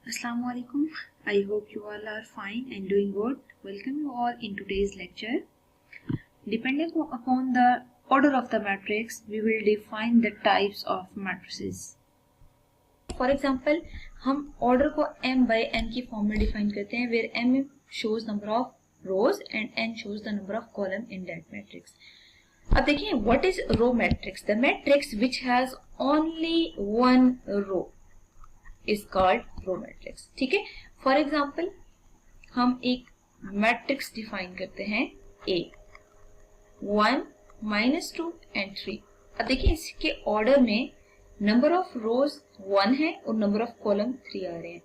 Assalamu alaikum. I hope you all are fine and doing good. Welcome you all in today's lecture. Depending upon the order of the matrix, we will define the types of matrices. For example, हम order को m by n की form में define करते हैं, where m shows number of rows and n shows the number of column in that matrix. अब देखिए, what is row matrix? The matrix which has only one row is called row matrix. ठीक है. For example हम एक matrix define करते हैं A 1 -2 and 3. अब देखिए, इसके ऑर्डर में नंबर ऑफ रोज 1 है और नंबर ऑफ कॉलम 3 आ रहे हैं.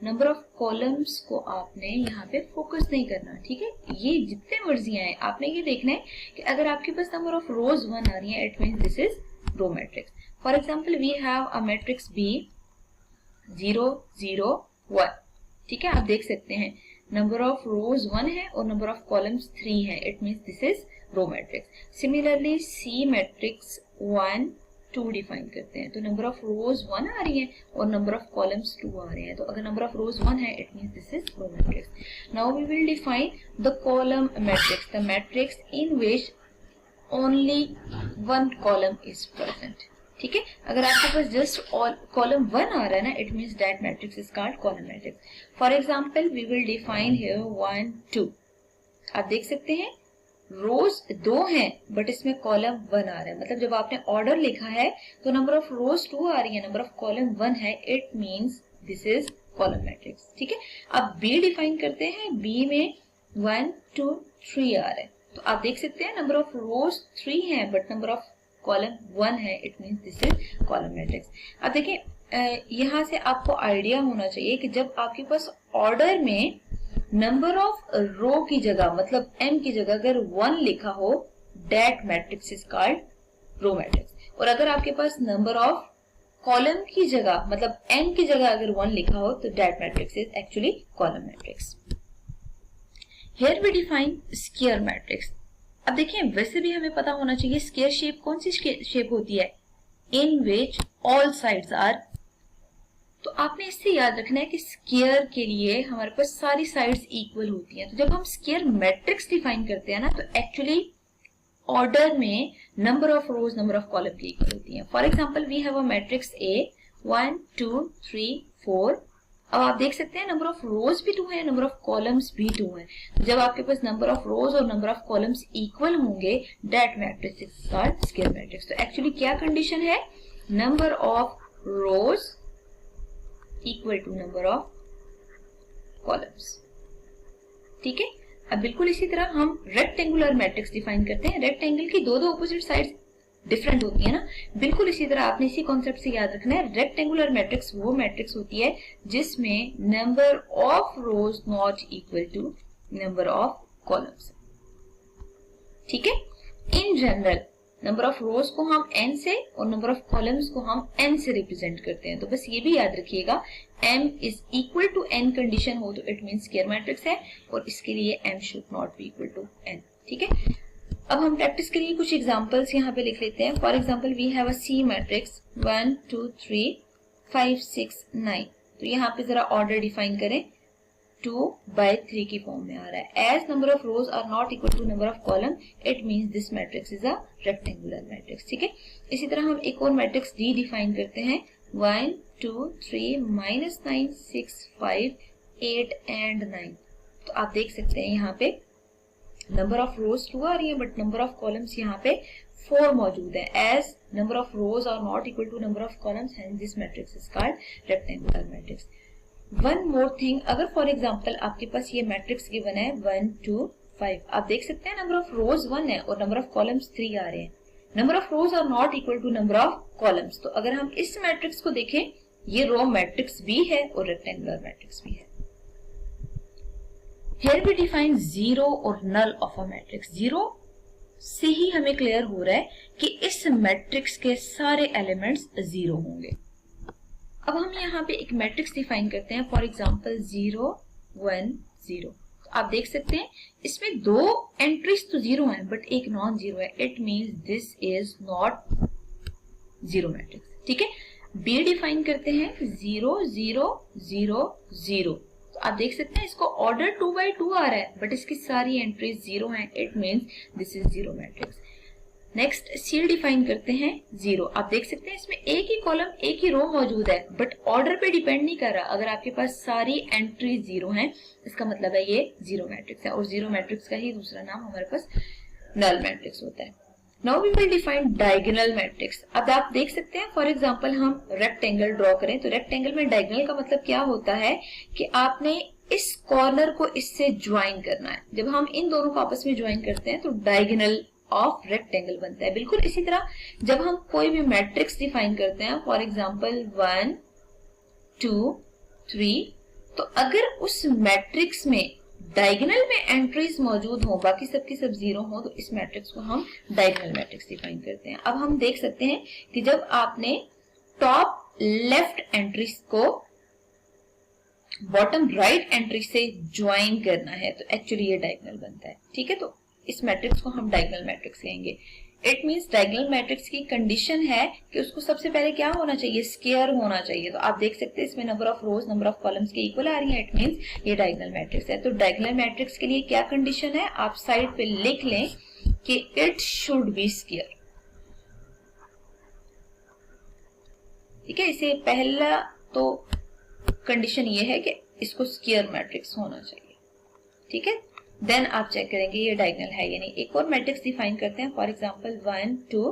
नंबर ऑफ कॉलम्स को आपने यहाँ पे फोकस नहीं करना. ठीक है, ये जितने मर्जी आए आपने ये देखना है कि अगर आपके पास नंबर ऑफ रोज 1 आ रही है, it means this is row matrix. For example we have a matrix B 0 0 1. ठीक है, आप देख सकते हैं नंबर ऑफ रोज 1 है और नंबर ऑफ कॉलम्स 3 है. It means this is row matrix. Similarly C matrix 1 2 define करते हैं, तो नंबर ऑफ रोज 1 आ रही है और नंबर ऑफ कॉलम्स 2 आ रहे हैं. तो अगर नंबर ऑफ रोज 1 है, it means this is row matrix. Now we will define the column matrix, the matrix in which only one column is present. ठीक है, अगर आपके पास जस्ट कॉलम 1 आ रहा है ना, it means that matrix is called column matrix. For example we will define here 1 2. आप देख सकते हैं रोज 2 हैं बट इसमें कॉलम 1 आ रहा है. मतलब जब आपने ऑर्डर लिखा है तो नंबर ऑफ रोज 2 आ रही है, नंबर ऑफ कॉलम 1 है. It means this is column matrix. ठीक है, अब बी डिफाइन करते हैं. बी में 1 2 3 आ रहा है, तो आप देख सकते हैं नंबर ऑफ रोज 3 है बट नंबर ऑफ कॉलम 1 है. It means this is column matrix. अब देखिए, यहाँ से आपको आइडिया होना चाहिए कि जब आपके पास ऑर्डर में नंबर ऑफ रो की जगह, मतलब m की जगह अगर 1 लिखा हो, that matrix is called row matrix. और अगर आपके पास नंबर ऑफ कॉलम की जगह, मतलब n की जगह अगर 1 लिखा हो, तो that matrix is actually column matrix. Here we define square matrix. अब देखिए, वैसे भी हमें पता होना चाहिए स्क्वायर शेप कौन सी शेप होती है, इन विच ऑल साइड्स आर. तो आपने इससे याद रखना है कि स्क्वायर के लिए हमारे पास सारी साइड्स इक्वल होती हैं. तो जब हम स्क्वायर मैट्रिक्स डिफाइन करते हैं ना, तो एक्चुअली ऑर्डर में number of rows number of column की इक्वल होती हैं. For example we have a matrix A 1 2 3 4. अब आप देख सकते हैं नंबर ऑफ रोज भी 2 है, नंबर ऑफ कॉलम्स भी 2 है. जब आपके पास नंबर ऑफ रोज और नंबर ऑफ कॉलम्स इक्वल होंगे, that matrix is called square matrix. तो एक्चुअली क्या कंडीशन है, number of rows equal to number of columns. ठीक है, अब बिल्कुल इसी तरह हम रेक्टेंगुलर मैट्रिक्स डिफाइन करते हैं. रेक्टेंगल की दो ऑपोजिट साइड्स डिफरेंट होती है ना, बिल्कुल इसी तरह आपने इसी कॉन्सेप्ट से याद रखना है. रेक्टेंगुलर मैट्रिक्स वो मैट्रिक्स होती है जिसमें number of rows not equal to number of columns. ठीक है, in general number of rows को हम n से और नंबर ऑफ कॉलम्स को हम n से रिप्रेजेंट करते हैं. तो बस ये भी याद रखिएगा, m is equal to n condition हो तो इट मींस स्क्वायर मैट्रिक्स है, और इसके लिए m should not be equal to n. ठीक है, अब हम प्रैक्टिस के लिए कुछ एग्जांपल्स यहाँ पे लिख लेते हैं. For example we have a C matrix 1 2 3 5 6 9. तो यहाँ पे जरा ऑर्डर डिफाइन करें. 2 by 3 की फॉर्म में आ रहा है. As number of rows are not equal to number of column, it means this matrix is a rectangular matrix. ठीक है, इसी तरह हम एक और मैट्रिक्स D डिफाइन करते हैं. 1 2 3 -9 6 5 8 and 9. तो आप देख सकते हैं यहाँ पे नंबर ऑफ रोज 2 आ रही है बट नंबर ऑफ कॉलम्स यहाँ पे 4 मौजूद है. As number of rows are not equal to number of columns, hence this matrix is called rectangular matrix. One more thing, अगर फॉर एग्जांपल आपके पास ये मैट्रिक्स गिवन है 1 2 5, आप देख सकते हैं नंबर ऑफ रोज 1 है और नंबर ऑफ कॉलम्स 3 आ रहे हैं. Number of rows are not equal to number of columns. तो अगर हम इस मैट्रिक्स को देखें, ये रो मैट्रिक्स भी है और रेक्टेंगुलर मैट्रिक्स भी है. Here we define जीरो और नल ऑफ अ मैट्रिक्स. जीरो से ही हमें क्लियर हो रहा है कि इस मैट्रिक्स के सारे एलिमेंट्स जीरो होंगे. अब हम यहाँ पे एक मैट्रिक्स डिफाइन करते हैं. For example 0 1 0. तो आप देख सकते हैं इसमें 2 एंट्रीज तो जीरो हैं बट एक नॉन जीरो है. It means this is not zero matrix. ठीक है, बी डिफाइन करते हैं 0 0 0 0। तो आप देख सकते हैं इसको ऑर्डर 2 by 2 आ रहा है बट इसकी सारी एंट्रीज 0 हैं, it means this is 0 matrix. Next C define करते हैं 0। आप देख सकते हैं इसमें एक ही कॉलम एक ही रो मौजूद है बट ऑर्डर पे डिपेंड नहीं कर रहा। अगर आपके पास सारी एंट्री 0 हैं इसका मतलब है ये 0 मैट्रिक्स है, और 0 मैट्रिक्स का ही दूसरा नाम हमारे पास नल मैट्रिक्स होता है। Now we will define diagonal matrix. अब आप देख सकते हैं फॉर एग्जांपल हम रेक्टेंगल ड्रॉ करें तो रेक्टेंगल में डायगोनल का मतलब क्या होता है कि आपने इस कॉर्नर को इससे ज्वाइन करना है। जब हम इन दोनों को आपस में ज्वाइन करते हैं तो डायगोनल ऑफ रेक्टेंगल बनता है। बिल्कुल इसी तरह जब हम कोई भी मैट्रिक्स डिफाइन करते हैं फॉर एग्जांपल 1 2 3, तो अगर उस मैट्रिक्स में डायगोनल में एंट्रीज मौजूद हो, बाकी सबकी सब 0 हो, तो इस मैट्रिक्स को हम डायगोनल मैट्रिक्स डिफाइन करते हैं। अब हम देख सकते हैं कि जब आपने टॉप लेफ्ट एंट्रीज को बॉटम राइट एंट्री से ज्वाइन करना है तो एक्चुअली ये डायगोनल बनता है। ठीक है, तो इस मैट्रिक्स को हम डायगोनल मैट्रिक्स कहेंगे। इट मीन्स डायगोनल मैट्रिक्स की कंडीशन है कि उसको सबसे पहले क्या होना चाहिए, स्क्वायर होना चाहिए। तो आप देख सकते हैं इसमें number of rows number of columns के इक्वल आ रही है, इट मीन्स ये डायगोनल मैट्रिक्स है। तो डायगोनल मैट्रिक्स के लिए क्या कंडीशन है, आप साइड पे लिख लें कि इट शुड बी स्क्वायर। ठीक है, इसे पहला तो कंडीशन ये है कि इसको स्क्वायर मैट्रिक्स होना चाहिए। ठीक है, देन आप चेक करेंगे ये डायगोनल है या नहीं। एक और मैट्रिक्स डिफाइन करते हैं फॉर एग्जांपल 1 2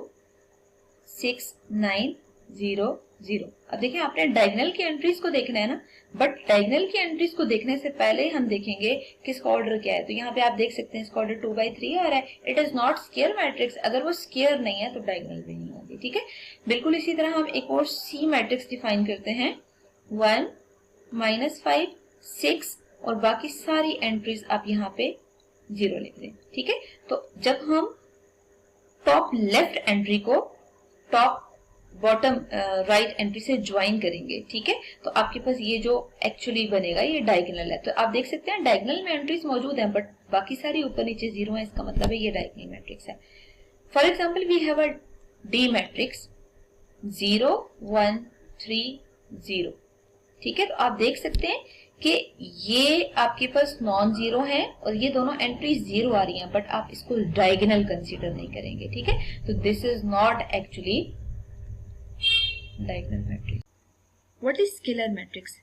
6 9 0 0। अब देखिए आपने डायगोनल की एंट्रीज को देखना है ना, बट डायगोनल की एंट्रीज को देखने से पहले हम देखेंगे कि इसका ऑर्डर क्या है। तो यहाँ पे आप देख सकते हैं इसका ऑर्डर 2 by 3 आ रहा है, it is not square matrix. अगर वो स्क्वायर नहीं है तो डायगोनल भी नहीं होगी। ठीक है, बिल्कुल इसी तरह हम एक और सी मैट्रिक्स डिफाइन करते हैं 1 -5 6 और बाकी सारी एंट्रीज आप यहाँ पे 0 लिख दें। ठीक है, तो जब हम टॉप लेफ्ट एंट्री को टॉप बॉटम राइट एंट्री से ज्वाइन करेंगे, ठीक है, तो आपके पास ये जो एक्चुअली बनेगा ये डायगोनल है। तो आप देख सकते हैं डायगोनल में एंट्रीज मौजूद हैं बट बाकी सारी ऊपर नीचे 0 है, इसका मतलब है ये डायगोनल मैट्रिक्स है। For example we have a D matrix 0 1 3 0। ठीक है, तो आप देख सकते हैं कि ये आपके पास नॉन जीरो है और ये दोनों एंट्री 0 आ रही हैं बट आप इसको डायगोनल कंसीडर नहीं करेंगे। ठीक है, तो this is not actually diagonal matrix. What is scalar matrix?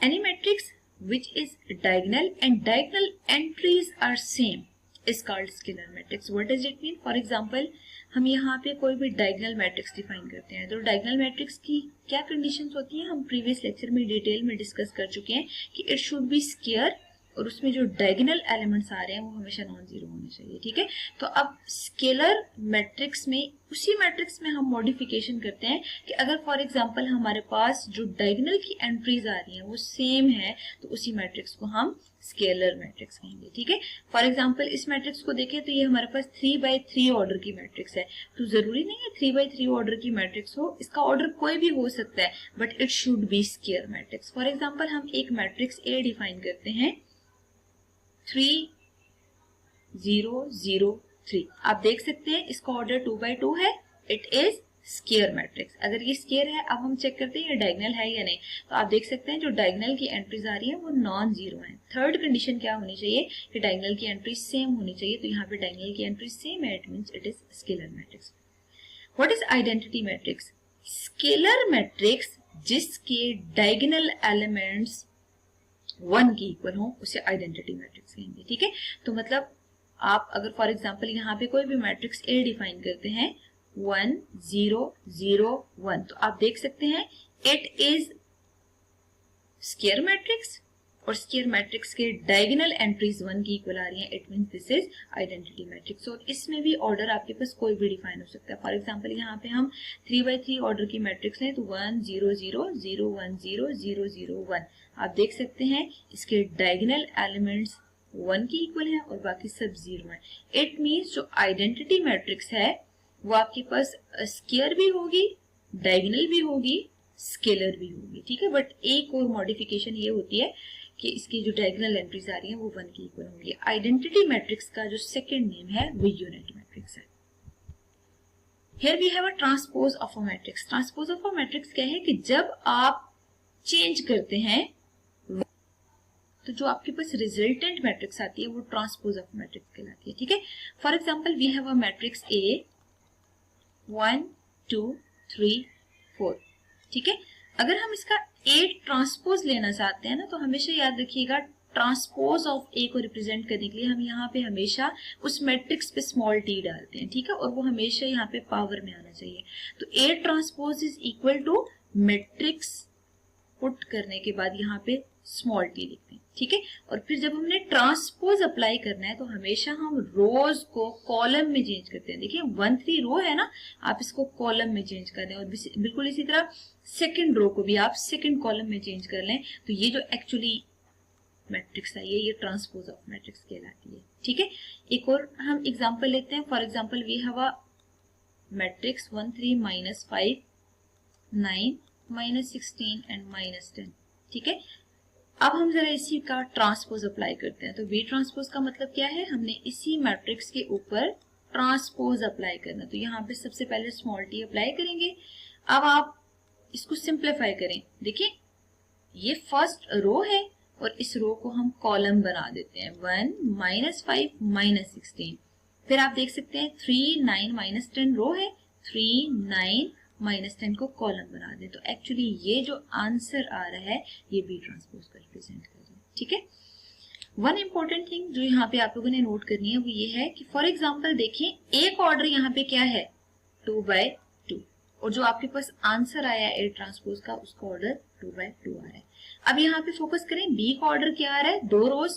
Any matrix which is diagonal and diagonal entries are same is called scalar matrix. What does it mean? For example हम यहाँ पे कोई भी डायगोनल मैट्रिक्स डिफाइन करते हैं तो diagonal matrix की क्या कंडीशंस होती हैं हम प्रीवियस लेक्चर में डिटेल में डिस्कस कर चुके हैं कि इट शुड बी स्क्वायर और उसमें जो डायगोनल एलिमेंट्स आ रहे हैं वो हमेशा नॉन जीरो होने चाहिए। ठीक है, तो अब स्केलर मैट्रिक्स में उसी मैट्रिक्स में हम मॉडिफिकेशन करते हैं कि अगर फॉर एग्जांपल हमारे पास जो डायगोनल की एंट्रीज आ रही हैं वो सेम है तो उसी मैट्रिक्स को हम स्केलर मैट्रिक्स कहेंगे। ठीक है, फॉर एग्जांपल इस मैट्रिक्स को देखें तो ये हमारे पास 3 by 3 ऑर्डर की मैट्रिक्स है। तो जरूरी नहीं है 3 by 3 ऑर्डर की मैट्रिक्स हो, इसका ऑर्डर कोई भी हो सकता है but it should be square matrix. For example हम एक मैट्रिक्स ए डिफाइन करते हैं 3 0 0 3। आप देख सकते हैं इसका ऑर्डर 2 by 2 है, इट इज स्क्वायर मैट्रिक्स। अगर ये स्क्वायर है अब हम चेक करते हैं ये डायगोनल है या नहीं। तो आप देख सकते हैं जो डायगोनल की एंट्रीज आ रही है वो नॉन जीरो है। थर्ड कंडीशन क्या होनी चाहिए कि डायगोनल की एंट्रीज सेम होनी चाहिए। तो यहाँ पे डायगोनल की एंट्रीज सेम है, it means it is scalar matrix. What is identity matrix? Scalar matrix जिसके डायगोनल एलिमेंट्स 1 के इक्वल हो उसे आइडेंटिटी मैट्रिक्स कहेंगे। ठीक है, तो मतलब आप अगर फॉर एग्जांपल यहाँ पे कोई भी मैट्रिक्स ए डिफाइन करते हैं 1 0 0 1 तो आप देख सकते हैं इट इज स्क्वायर मैट्रिक्स और स्क्वायर मैट्रिक्स के डायगोनल एंट्रीज 1 की इक्वल आ रही हैं, it means this is identity matrix. और इसमें भी ऑर्डर आपके पास कोई भी डिफाइन हो सकता है। फॉर एग्जांपल यहाँ पे हम 3 by 3 ऑर्डर की मैट्रिक्स लें तो 1 0 0 0 1 0 0 0 1। आप देख सकते हैं इसके डायगोनल एलिमेंट्स 1 की इक्वल है और बाकी सब 0 है। इट मींस जो आइडेंटिटी मैट्रिक्स है वो आपके पास स्क्वायर भी होगी, डायगोनल भी होगी, स्केलर भी होगी। ठीक है, बट एक और मॉडिफिकेशन ये होती है कि इसकी जो डायगोनल एंट्रीज आ रही हैं वो 1 की इक्वल होंगी। आइडेंटिटी मैट्रिक्स का जो सेकंड नेम है वो यूनिट मैट्रिक्स है। Here we have a transpose of a matrix. Transpose of a matrix क्या है कि जब आप चेंज करते हैं तो जो आपके पास रिजल्टेंट मैट्रिक्स आती है वो ट्रांसपोज ऑफ मैट्रिक्स कहलाती है। ठीक है, for example we have a matrix A 1 2 3 4। ठीक है, अगर हम इसका ए ट्रांसपोज लेना चाहते हैं ना तो हमेशा याद रखिएगा ट्रांसपोज ऑफ ए को रिप्रेजेंट करने के लिए हम यहाँ पे हमेशा उस मैट्रिक्स पे स्मॉल टी डालते हैं। ठीक है, और वो हमेशा यहाँ पे पावर में आना चाहिए। तो A transpose is equal to matrix put करने के बाद यहाँ पे स्मॉल टी लिखते हैं। ठीक है, और फिर जब हमने ट्रांसपोज अप्लाई करना है तो हमेशा हम रोज को कॉलम में चेंज करते हैं। देखिए 1 3 रो है ना, आप इसको कॉलम में चेंज कर दें और बिल्कुल इसी तरह सेकंड रो को भी आप सेकंड कॉलम में चेंज कर लें। तो ये जो एक्चुअली मैट्रिक्स है ये ट्रांसपोज ऑफ मैट्रिक्स कहलाती है। ठीक है, एक और हम एग्जांपल लेते हैं। For example we have a matrix 1 3 -5 9 -16 and -10। ठीक है, अब हम जरा इसी का ट्रांसपोज अप्लाई करते हैं। तो वी ट्रांसपोज का मतलब क्या है, हमने इसी मैट्रिक्स के ऊपर ट्रांसपोज अप्लाई करना। तो यहाँ पे सबसे पहले स्मॉल टी अप्लाई करेंगे। अब आप इसको सिंप्लीफाई करें। देखिए ये फर्स्ट रो है और इस रो को हम कॉलम बना देते हैं 1 -5 -16। फिर आप देख सकते हैं 3 9 -10 रो है, 3 9 -10 को कॉलम बना दें। तो एक्चुअली ये जो आंसर आ रहा है ये बी ट्रांसपोज को रिप्रेजेंट कर रहा है। ठीक है, वन इंपॉर्टेंट थिंग जो यहाँ पे आप लोगों ने नोट करनी है वो ये है कि फॉर एग्जांपल देखिए एक ऑर्डर यहाँ पे क्या है 2/2 और जो आपके पास आंसर आया है ए ट्रांसपोज का उसका ऑर्डर 2/2 आ रहा है। अब यहाँ पे फोकस करें, बी का ऑर्डर क्या आ रहा है, 2 रोज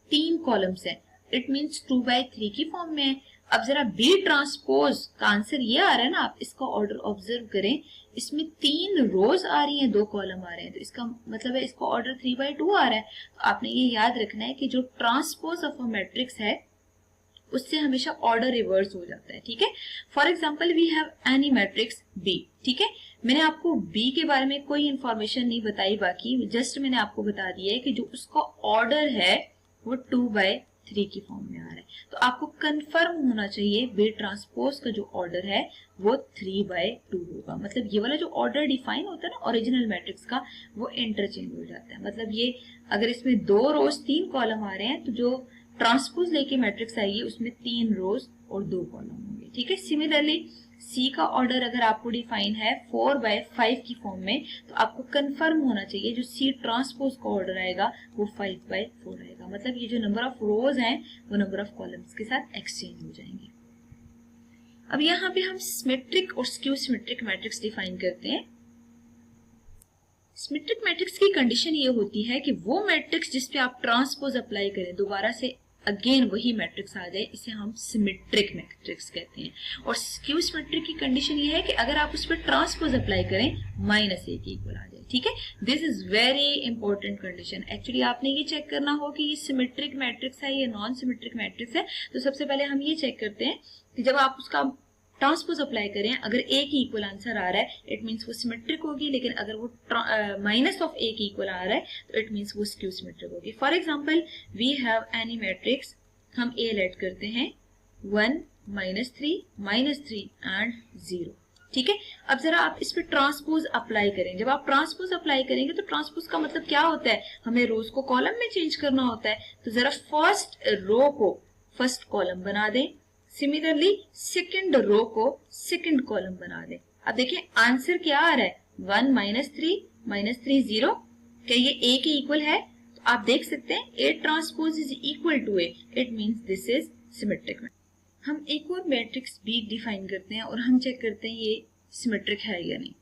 3 कॉलम्स है, इट मीन्स 2/3 की फॉर्म में है। अब जरा बी ट्रांसपोज का आंसर ये आ रहा है ना, आप इसका ऑर्डर ऑब्जर्व करें, इसमें 3 रोज आ रही हैं 2 कॉलम आ रहे हैं, तो इसका मतलब है इसका ऑर्डर 3/2 आ रहा है। तो आपने ये याद रखना है कि जो ट्रांसपोज ऑफ अ मैट्रिक्स है उससे हमेशा ऑर्डर रिवर्स हो जाता है। ठीक है, for example we have any matrix B. ठीक है, मैंने आपको बी के बारे में कोई इंफॉर्मेशन नहीं बताई, बाकी जस्ट मैंने आपको बता दिया है कि जो उसका ऑर्डर है वो 2/3 की फॉर्म में आ रहा है। तो आपको कंफर्म होना चाहिए बी ट्रांसपोज का जो ऑर्डर है वो 3/2 होगा। मतलब ये वाला जो ऑर्डर डिफाइन होता है ना ओरिजिनल मैट्रिक्स का वो इंटरचेंज हो जाता है। मतलब ये अगर इसमें 2 रोज 3 कॉलम आ रहे हैं तो जो ट्रांसपोज लेके मैट्रिक्स आएगी उसमें 3 रोज और 2 कॉलम होंगे। ठीक है, सिमिलरली सी का ऑर्डर अगर आपको डिफाइन है 4/5 की फॉर्म में तो आपको कंफर्म होना चाहिए जो सी ट्रांसपोज का ऑर्डर आएगा वो 5/4 आएगा। मतलब ये जो नंबर ऑफ रोज हैं वो नंबर ऑफ कॉलम्स के साथ एक्सचेंज हो जाएंगे। अब यहाँ पे हम सिमेट्रिक और स्क्यू सिमेट्रिक मैट्रिक्स डिफाइन करते हैं। सिमेट्रिक मैट्रिक्स की कंडीशन ये होती है कि वो मैट्रिक्स जिसपे आप ट्रांसपोज अप्लाई करें दोबारा से अगेन वही मैट्रिक्स आ जाए, इसे हम सिमेट्रिक मैट्रिक्स कहते हैं। और स्क्यू सिमेट्रिक की कंडीशन ये है कि अगर आप उस पर ट्रांसपोज अप्लाई करें -1 के इक्वल आ जाए। ठीक है, this is very important condition. Actually आपने ये चेक करना हो कि ये सिमेट्रिक मैट्रिक्स है या नॉन सिमेट्रिक मैट्रिक्स है। तो सबसे पहले हम ये चेक करते हैं कि जब आप उसका ट्रांसपोज अप्लाई करें अगर ए की इक्वल आंसर आ रहा है इट मीन्स वो सिमेट्रिक होगी, लेकिन अगर वो माइनस ऑफ ए की इक्वल आ रहा है तो इट मीन्स वो स्क्यू सिमेट्रिक होगी। For example we have any matrix, हम ए लेट करते हैं 1 -3 -3 एंड 0। ठीक है, अब जरा आप इस पे ट्रांसपोज अप्लाई करें। जब आप ट्रांसपोज अप्लाई करेंगे तो ट्रांसपोज का मतलब क्या होता है, हमें रोज को कॉलम में चेंज करना होता है। तो जरा फर्स्ट रो को फर्स्ट कॉलम बना दें, सिमिलरली सेकंड रो को सेकंड कॉलम बना दें। अब देखिए आंसर क्या आ रहा है 1 -3 0। क्या ये ए के इक्वल है? तो आप देख सकते हैं A transpose is equal to A, it means this is symmetric. हम एक और मैट्रिक्स बी डिफाइन करते हैं और हम चेक करते हैं ये सिमेट्रिक है या नहीं।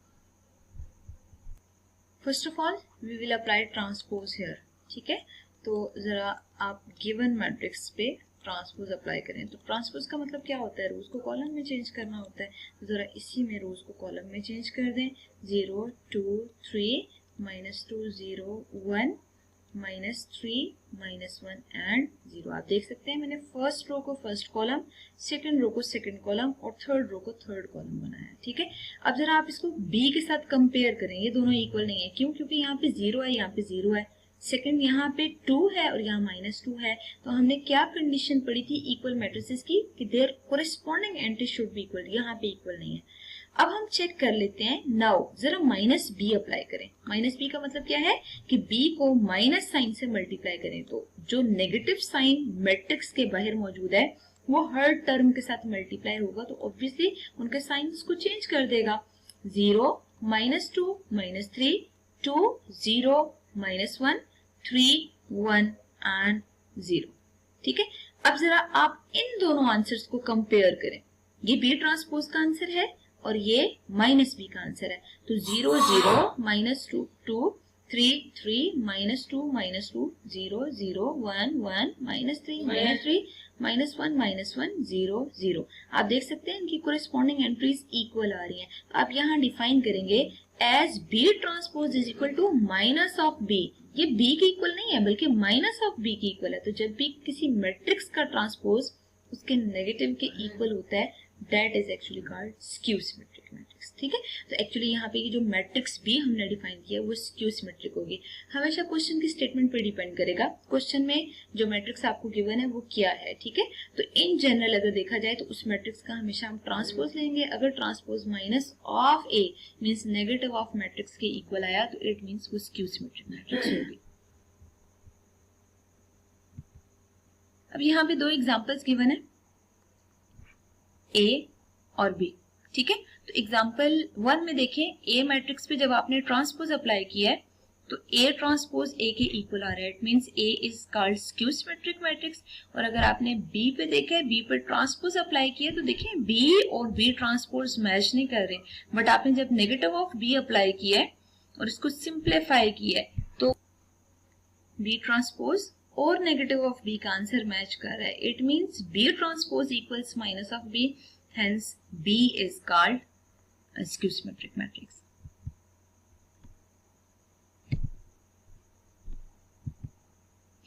First of all we will apply transpose here. ठीक है, तो जरा आप गिवन मैट्रिक्स पे ट्रांसपोज अप्लाई करें। तो ट्रांसपोज का मतलब क्या होता है, रोज को कॉलम में चेंज करना होता है। तो जरा इसी में रोज को कॉलम में चेंज कर दें। 0 2 3 -2 0 1 -3 -1 एंड 0। आप देख सकते हैं मैंने फर्स्ट रो को फर्स्ट कॉलम, सेकंड रो को सेकंड कॉलम और थर्ड रो को थर्ड कॉलम बनाया। ठीक है, अब जरा आप इसको बी के साथ कंपेयर करें। ये दोनों इक्वल नहीं है, क्यों? क्योंकि यहाँ पे 0 है, यहाँ पे 0 है। सेकंड यहाँ पे 2 है और यहाँ -2 है, तो हमने क्या कंडीशन पढ़ी थी इक्वल मैट्रिसेस की कि their corresponding entry should be equal, यहाँ पे इक्वल नहीं है। अब हम चेक कर लेते हैं। नाउ जरा -b अप्लाई करें। -b का मतलब क्या है कि b को माइनस साइन से मल्टीप्लाई करें, तो जो नेगेटिव साइन मैट्रिक्स के बाहर मौजूद है वो हर टर्म के साथ मल्टीप्लाई होगा, तो ऑब्वियसली उनके साइंस को चेंज कर देगा। 0 -2 -3 2 0 -1 3 1 एंड 0। ठीक है, अब जरा आप इन दोनों आंसर्स को कंपेयर करें। ये बी ट्रांसपोज का आंसर है और ये -b का आंसर है, तो 0 0 -2 2 3 3 -2 -2 0 0 1 1 -3 -3 -1 -1 0 0। आप देख सकते हैं इनकी कोरिस्पोंडिंग एंट्रीज इक्वल आ रही हैं। तो आप यहाँ डिफाइन करेंगे as B transpose is equal to minus of B. ये बी के इक्वल नहीं है बल्कि माइनस ऑफ बी के इक्वल है। तो जब भी किसी मैट्रिक्स का ट्रांसपोज उसके नेगेटिव के इक्वल होता है that is actually called skew symmetric matrix. ठीक है, तो एक्चुअली यहाँ पे ये जो मैट्रिक्स बी हमने डिफाइन किया वो स्क्यू सिमेट्रिक होगी। हमेशा क्वेश्चन की स्टेटमेंट पे डिपेंड करेगा, क्वेश्चन में जो मैट्रिक्स आपको गिवन है वो क्या है। ठीक है, तो इन जनरल अगर देखा जाए तो उस मैट्रिक्स का हमेशा हम ट्रांसपोज लेंगे। अगर transpose minus of A means negative of matrix के इक्वल आया तो इट मीन्स वो स्क्यू सिमेट्रिक मैट्रिक्स होगी। अब यहाँ पे दो एग्जाम्पल्स गिवन है, ए और बी। ठीक है, तो एग्जाम्पल 1 में देखें, ए मैट्रिक्स पे जब आपने ट्रांसपोज अप्लाई किया है तो ए ट्रांसपोज ए के इक्वल आ रहा है, it means A is called skew symmetric matrix. और अगर आपने बी पे देखा है, बी पे ट्रांसपोज अप्लाई किया तो देखिए बी और बी ट्रांसपोज मैच नहीं कर रहे, बट आपने जब नेगेटिव ऑफ बी अप्लाई किया है और इसको सिंप्लीफाई किया है तो बी ट्रांसपोज और नेगेटिव ऑफ बी का आंसर मैच कर रहा है। It means B transpose equals minus of B, hence B is called a skew symmetric matrix.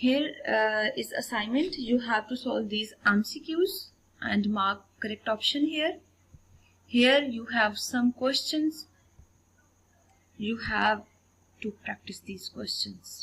Here is assignment. You have to solve these MCQs and mark correct option here. Here you have some questions. You have to practice these questions.